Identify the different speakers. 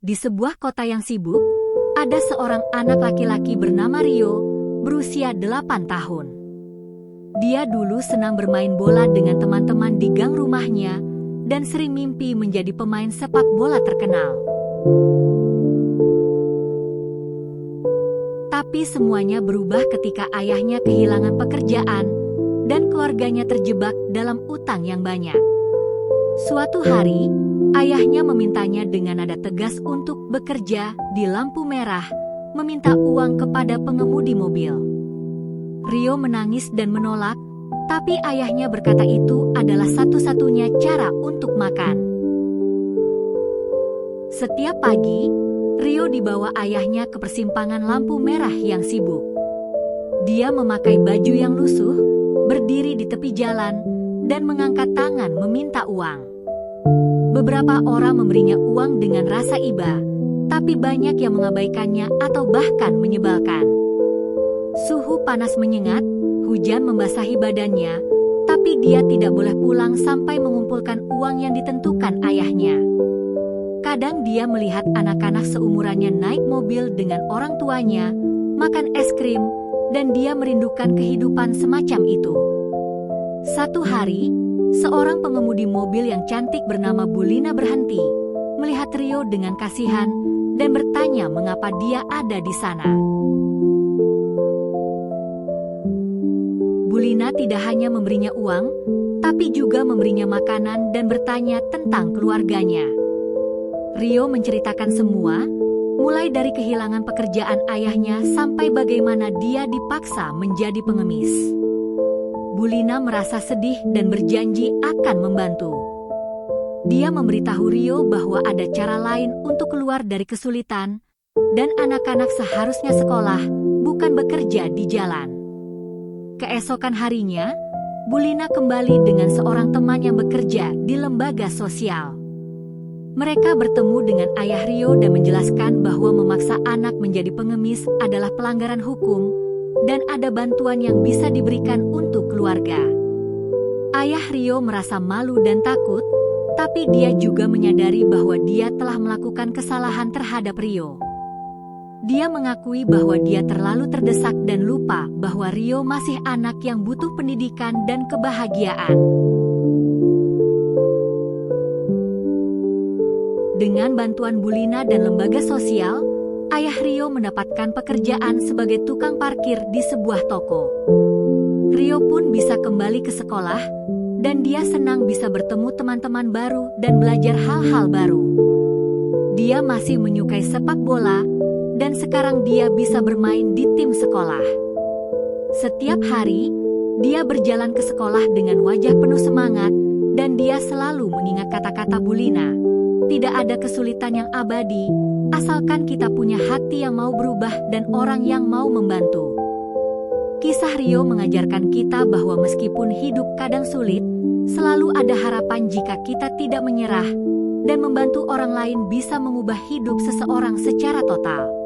Speaker 1: Di sebuah kota yang sibuk, ada seorang anak laki-laki bernama Rio, berusia 8 tahun. Dia dulu senang bermain bola dengan teman-teman di gang rumahnya dan sering mimpi menjadi pemain sepak bola terkenal. Tapi semuanya berubah ketika ayahnya kehilangan pekerjaan dan keluarganya terjebak dalam utang yang banyak. Suatu hari, ayahnya memintanya dengan nada tegas untuk bekerja di lampu merah, meminta uang kepada pengemudi mobil. Rio menangis dan menolak, tapi ayahnya berkata itu adalah satu-satunya cara untuk makan. Setiap pagi, Rio dibawa ayahnya ke persimpangan lampu merah yang sibuk. Dia memakai baju yang lusuh, berdiri di tepi jalan, dan mengangkat tangan meminta uang. Beberapa orang memberinya uang dengan rasa iba, tapi banyak yang mengabaikannya atau bahkan menyebalkan. Suhu panas menyengat, hujan membasahi badannya, tapi dia tidak boleh pulang sampai mengumpulkan uang yang ditentukan ayahnya. Kadang dia melihat anak-anak seumurannya naik mobil dengan orang tuanya, makan es krim, dan dia merindukan kehidupan semacam itu. Satu hari, seorang pengemudi mobil yang cantik bernama Bulina berhenti, melihat Rio dengan kasihan, dan bertanya mengapa dia ada di sana. Bulina tidak hanya memberinya uang, tapi juga memberinya makanan dan bertanya tentang keluarganya. Rio menceritakan semua, mulai dari kehilangan pekerjaan ayahnya sampai bagaimana dia dipaksa menjadi pengemis. Bulina merasa sedih dan berjanji akan membantu. Dia memberitahu Rio bahwa ada cara lain untuk keluar dari kesulitan, dan anak-anak seharusnya sekolah, bukan bekerja di jalan. Keesokan harinya, Bulina kembali dengan seorang teman yang bekerja di lembaga sosial. Mereka bertemu dengan ayah Rio dan menjelaskan bahwa memaksa anak menjadi pengemis adalah pelanggaran hukum dan ada bantuan yang bisa diberikan untuk keluarga. Ayah Rio merasa malu dan takut, tapi dia juga menyadari bahwa dia telah melakukan kesalahan terhadap Rio. Dia mengakui bahwa dia terlalu terdesak dan lupa bahwa Rio masih anak yang butuh pendidikan dan kebahagiaan. Dengan bantuan Bulina dan lembaga sosial, ayah Rio mendapatkan pekerjaan sebagai tukang parkir di sebuah toko. Rio pun bisa kembali ke sekolah, dan dia senang bisa bertemu teman-teman baru dan belajar hal-hal baru. Dia masih menyukai sepak bola, dan sekarang dia bisa bermain di tim sekolah. Setiap hari, dia berjalan ke sekolah dengan wajah penuh semangat, dan dia selalu mengingat kata-kata Bulina. Tidak ada kesulitan yang abadi, asalkan kita punya hati yang mau berubah dan orang yang mau membantu. Kisah Rio mengajarkan kita bahwa meskipun hidup kadang sulit, selalu ada harapan jika kita tidak menyerah, dan membantu orang lain bisa mengubah hidup seseorang secara total.